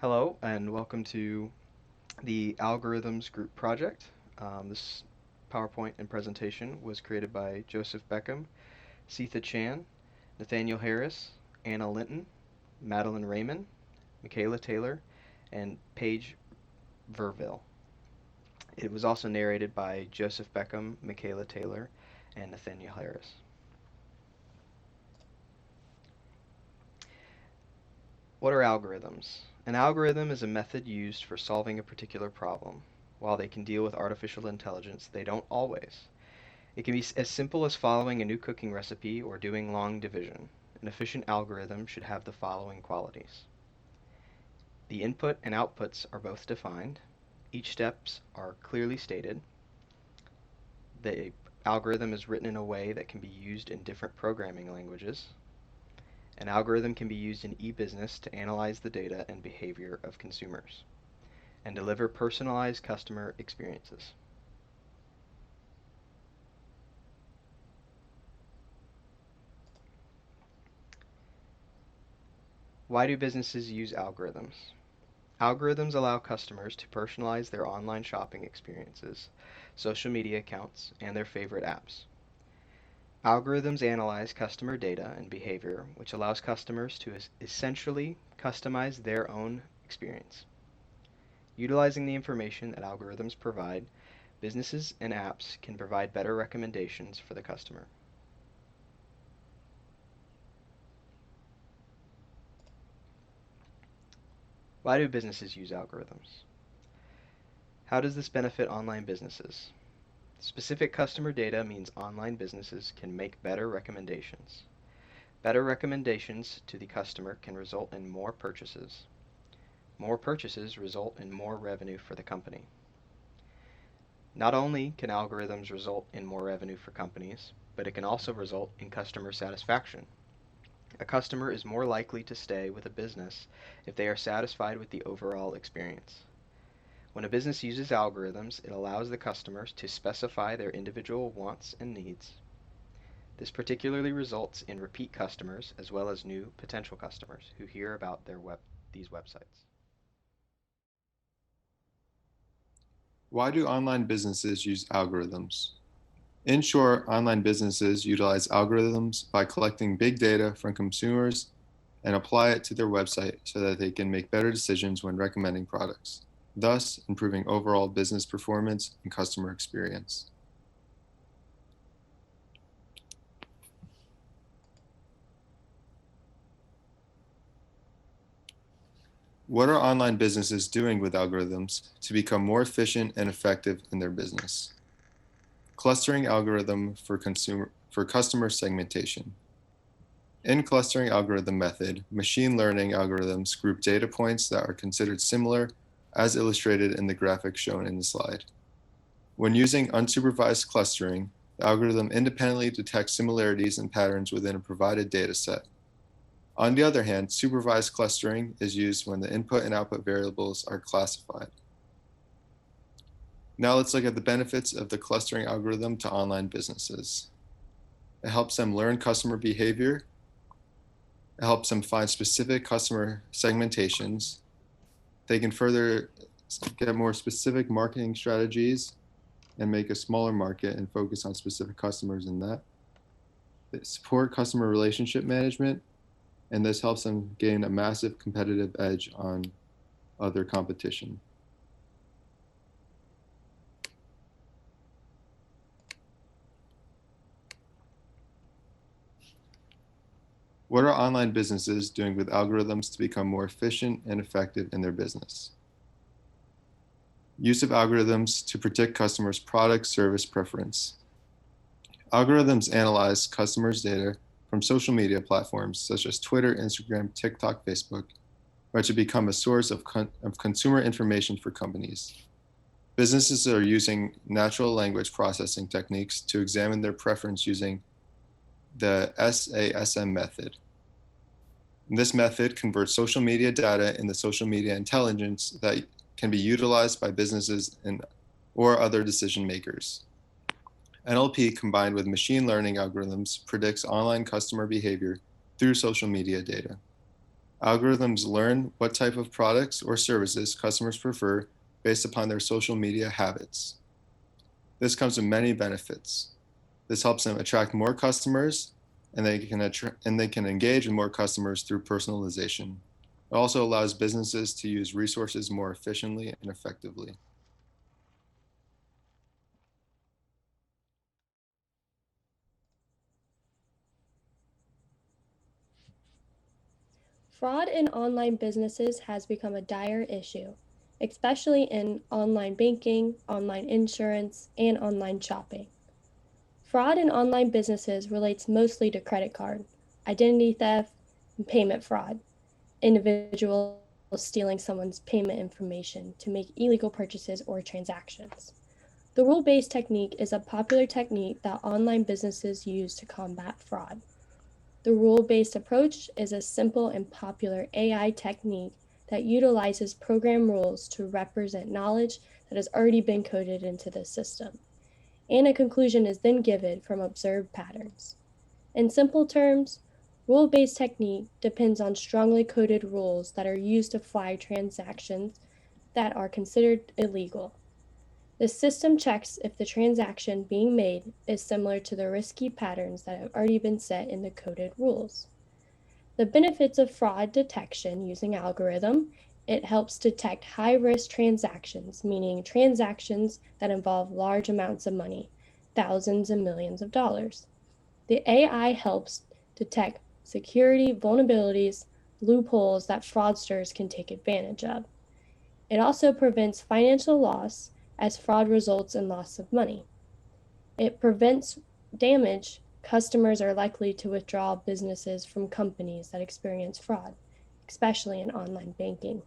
Hello, and welcome to the Algorithms Group Project. This PowerPoint and presentation was created by Joseph Beckham, Seetha Chan, Nathaniel Harris, Anna Linton, Madeline Raymond, Michaela Taylor, and Paige Verville. It was also narrated by Joseph Beckham, Michaela Taylor, and Nathaniel Harris. What are algorithms? An algorithm is a method used for solving a particular problem. While they can deal with artificial intelligence, they don't always. It can be as simple as following a new cooking recipe or doing long division. An efficient algorithm should have the following qualities. The input and outputs are both defined. Each steps are clearly stated. The algorithm is written in a way that can be used in different programming languages. An algorithm can be used in e-business to analyze the data and behavior of consumers and deliver personalized customer experiences. Why do businesses use algorithms? Algorithms allow customers to personalize their online shopping experiences, social media accounts, and their favorite apps. Algorithms analyze customer data and behavior, which allows customers to essentially customize their own experience. Utilizing the information that algorithms provide, businesses and apps can provide better recommendations for the customer. Why do businesses use algorithms? How does this benefit online businesses? Specific customer data means online businesses can make better recommendations. Better recommendations to the customer can result in more purchases. More purchases result in more revenue for the company. Not only can algorithms result in more revenue for companies, but it can also result in customer satisfaction. A customer is more likely to stay with a business if they are satisfied with the overall experience. When a business uses algorithms, it allows the customers to specify their individual wants and needs. This particularly results in repeat customers as well as new potential customers who hear about these websites. Why do online businesses use algorithms? In short, online businesses utilize algorithms by collecting big data from consumers and apply it to their website so that they can make better decisions when recommending products, thus improving overall business performance and customer experience. What are online businesses doing with algorithms to become more efficient and effective in their business? Clustering algorithm for customer segmentation. In clustering algorithm method, machine learning algorithms group data points that are considered similar as illustrated in the graphic shown in the slide. When using unsupervised clustering, the algorithm independently detects similarities and patterns within a provided data set. On the other hand, supervised clustering is used when the input and output variables are classified. Now let's look at the benefits of the clustering algorithm to online businesses. It helps them learn customer behavior. It helps them find specific customer segmentations. They can further get more specific marketing strategies and make a smaller market and focus on specific customers in that. They support customer relationship management, and this helps them gain a massive competitive edge on other competition. What are online businesses doing with algorithms to become more efficient and effective in their business? Use of algorithms to predict customers' product service preference. Algorithms analyze customers' data from social media platforms such as Twitter, Instagram, TikTok, Facebook, which have become a source of consumer information for companies. Businesses are using natural language processing techniques to examine their preference using the SASM method. This method converts social media data into social media intelligence that can be utilized by businesses or other decision makers. NLP combined with machine learning algorithms predicts online customer behavior through social media data. Algorithms learn what type of products or services customers prefer based upon their social media habits. This comes with many benefits. This helps them attract more customers and they can engage with more customers through personalization. It also allows businesses to use resources more efficiently and effectively. Fraud in online businesses has become a dire issue, especially in online banking, online insurance, and online shopping. Fraud in online businesses relates mostly to credit card, identity theft, and payment fraud, individuals stealing someone's payment information to make illegal purchases or transactions. The rule based technique is a popular technique that online businesses use to combat fraud. The rule based approach is a simple and popular AI technique that utilizes program rules to represent knowledge that has already been coded into the system, and a conclusion is then given from observed patterns. In simple terms, rule based technique depends on strongly coded rules that are used to flag transactions that are considered illegal. The system checks if the transaction being made is similar to the risky patterns that have already been set in the coded rules. The benefits of fraud detection using algorithm, it helps detect high risk transactions, meaning transactions that involve large amounts of money, thousands and millions of dollars. The AI helps detect security vulnerabilities, loopholes that fraudsters can take advantage of. It also prevents financial loss as fraud results in loss of money. It prevents damage. Customers are likely to withdraw businesses from companies that experience fraud, especially in online banking.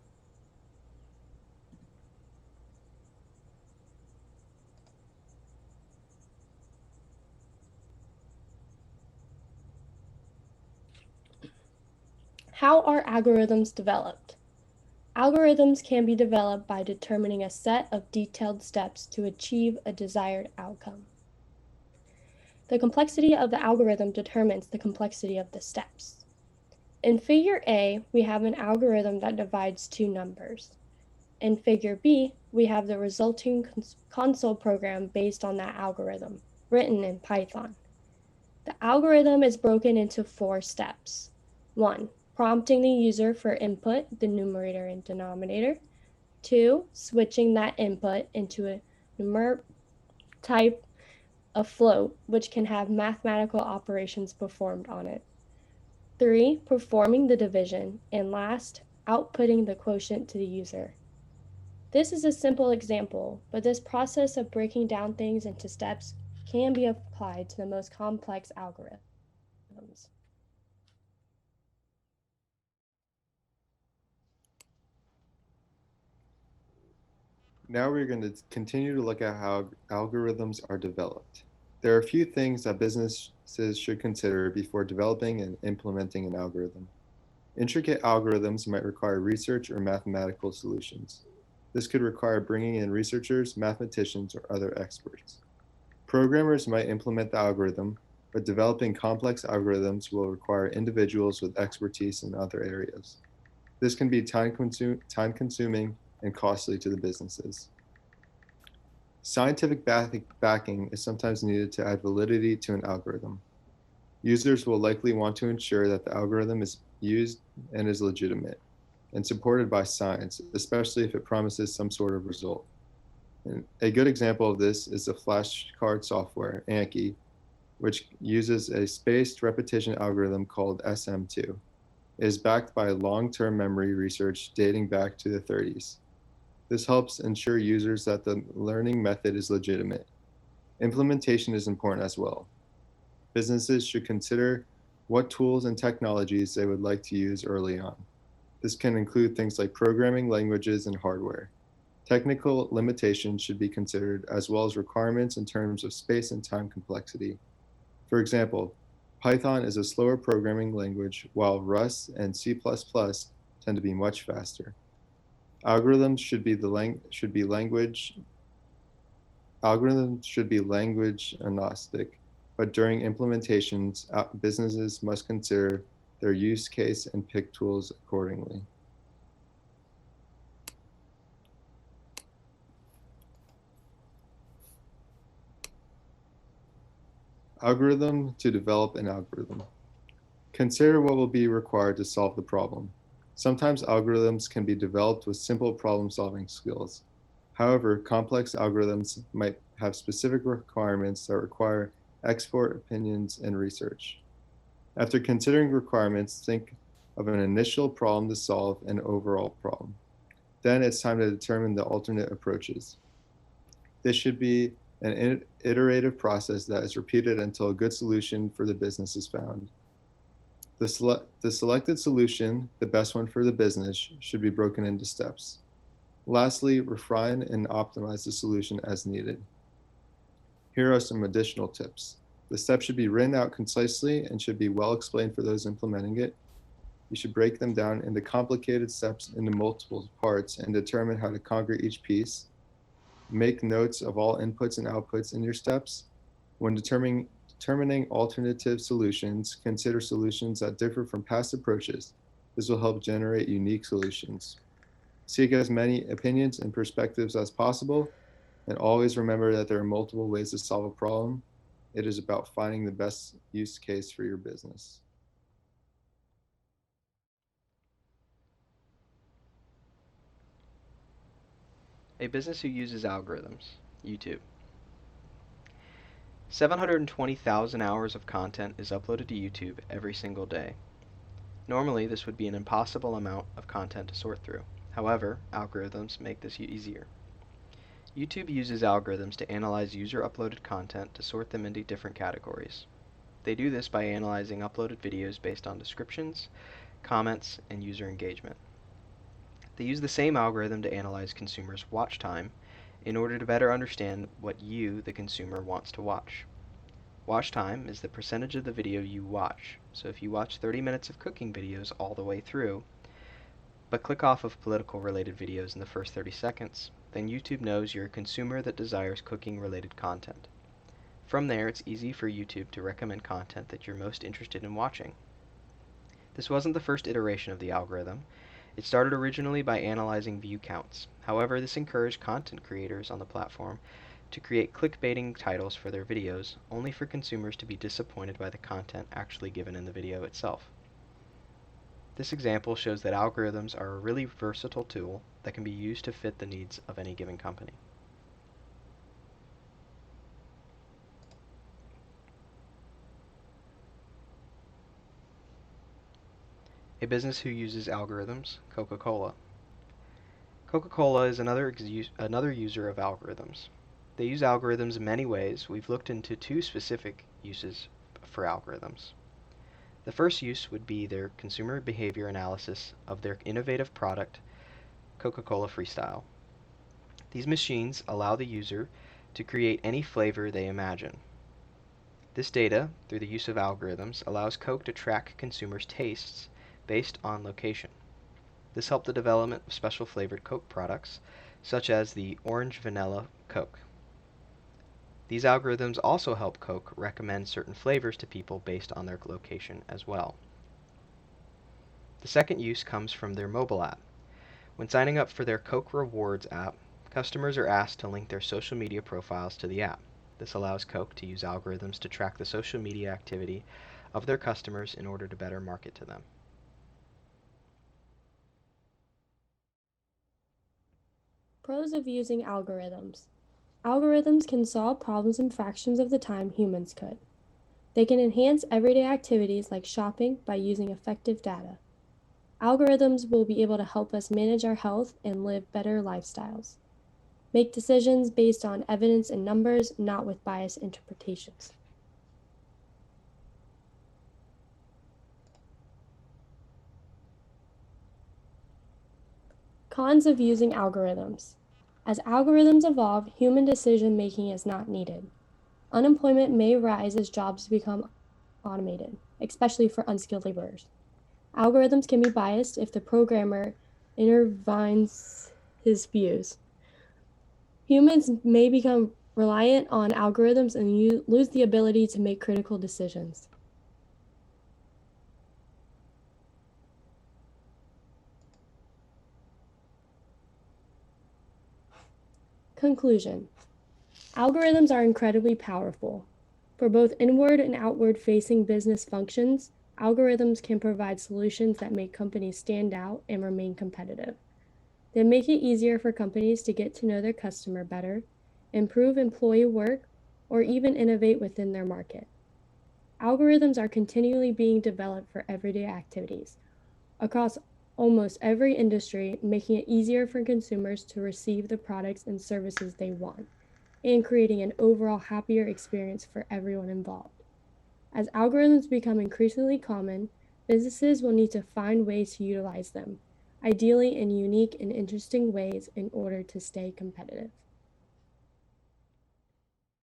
How are algorithms developed? Algorithms can be developed by determining a set of detailed steps to achieve a desired outcome. The complexity of the algorithm determines the complexity of the steps. In figure A, we have an algorithm that divides two numbers. In figure B, we have the resulting console program based on that algorithm, written in Python. The algorithm is broken into 4 steps. 1. Prompting the user for input, the numerator and denominator. 2. Switching that input into a numeric type of float, which can have mathematical operations performed on it. 3. Performing the division. And last, outputting the quotient to the user. This is a simple example, but this process of breaking down things into steps can be applied to the most complex algorithms. Now we're going to continue to look at how algorithms are developed. There are a few things that businesses should consider before developing and implementing an algorithm. Intricate algorithms might require research or mathematical solutions. This could require bringing in researchers, mathematicians, or other experts. Programmers might implement the algorithm, but developing complex algorithms will require individuals with expertise in other areas. This can be time-consuming and costly to the businesses. Scientific backing is sometimes needed to add validity to an algorithm. Users will likely want to ensure that the algorithm is used and is legitimate and supported by science, especially if it promises some sort of result. And a good example of this is the flashcard software, Anki, which uses a spaced repetition algorithm called SM2. It is backed by long-term memory research dating back to the 30s. This helps ensure users that the learning method is legitimate. Implementation is important as well. Businesses should consider what tools and technologies they would like to use early on. This can include things like programming languages and hardware. Technical limitations should be considered, as well as requirements in terms of space and time complexity. For example, Python is a slower programming language, while Rust and C++ tend to be much faster. Algorithms should be language agnostic, but during implementations, businesses must consider their use case and pick tools accordingly. Algorithm to develop an algorithm. Consider what will be required to solve the problem. Sometimes algorithms can be developed with simple problem-solving skills. However, complex algorithms might have specific requirements that require expert opinions and research. After considering requirements, think of an initial problem to solve an overall problem. Then it's time to determine the alternate approaches. This should be an iterative process that is repeated until a good solution for the business is found. The selected solution, the best one for the business, should be broken into steps. Lastly, refine and optimize the solution as needed. Here are some additional tips. The steps should be written out concisely and should be well explained for those implementing it. You should break them down into complicated steps into multiple parts and determine how to conquer each piece. Make notes of all inputs and outputs in your steps. When determining alternative solutions, consider solutions that differ from past approaches. This will help generate unique solutions. Seek as many opinions and perspectives as possible, and always remember that there are multiple ways to solve a problem. It is about finding the best use case for your business. A business who uses algorithms. YouTube. 720,000 hours of content is uploaded to YouTube every single day. Normally, this would be an impossible amount of content to sort through. However, algorithms make this easier. YouTube uses algorithms to analyze user-uploaded content to sort them into different categories. They do this by analyzing uploaded videos based on descriptions, comments, and user engagement. They use the same algorithm to analyze consumers' watch time in order to better understand what you, the consumer, wants to watch. Watch time is the percentage of the video you watch. So if you watch 30 minutes of cooking videos all the way through, but click off of political related videos in the first 30 seconds, then YouTube knows you're a consumer that desires cooking related content. From there, it's easy for YouTube to recommend content that you're most interested in watching. This wasn't the first iteration of the algorithm. It started originally by analyzing view counts. However, this encouraged content creators on the platform to create clickbaiting titles for their videos, only for consumers to be disappointed by the content actually given in the video itself. This example shows that algorithms are a really versatile tool that can be used to fit the needs of any given company. A business who uses algorithms. Coca-Cola. Coca-Cola is another user of algorithms. They use algorithms in many ways. We've looked into two specific uses for algorithms. The first use would be their consumer behavior analysis of their innovative product, Coca-Cola Freestyle. These machines allow the user to create any flavor they imagine. This data, through the use of algorithms, allows Coke to track consumers' tastes based on location. This helped the development of special flavored Coke products, such as the Orange Vanilla Coke. These algorithms also help Coke recommend certain flavors to people based on their location as well. The second use comes from their mobile app. When signing up for their Coke Rewards app, customers are asked to link their social media profiles to the app. This allows Coke to use algorithms to track the social media activity of their customers in order to better market to them. Pros of using algorithms. Algorithms can solve problems in fractions of the time humans could. They can enhance everyday activities like shopping by using effective data. Algorithms will be able to help us manage our health and live better lifestyles. Make decisions based on evidence and numbers, not with biased interpretations. Cons of using algorithms. As algorithms evolve, human decision making is not needed. Unemployment may rise as jobs become automated, especially for unskilled laborers. Algorithms can be biased if the programmer intervenes his views. Humans may become reliant on algorithms and, lose the ability to make critical decisions. Conclusion. Algorithms are incredibly powerful. For both inward and outward-facing business functions, algorithms can provide solutions that make companies stand out and remain competitive. They make it easier for companies to get to know their customer better, improve employee work, or even innovate within their market. Algorithms are continually being developed for everyday activities across almost every industry, making it easier for consumers to receive the products and services they want, and creating an overall happier experience for everyone involved. As algorithms become increasingly common, businesses will need to find ways to utilize them, ideally in unique and interesting ways in order to stay competitive.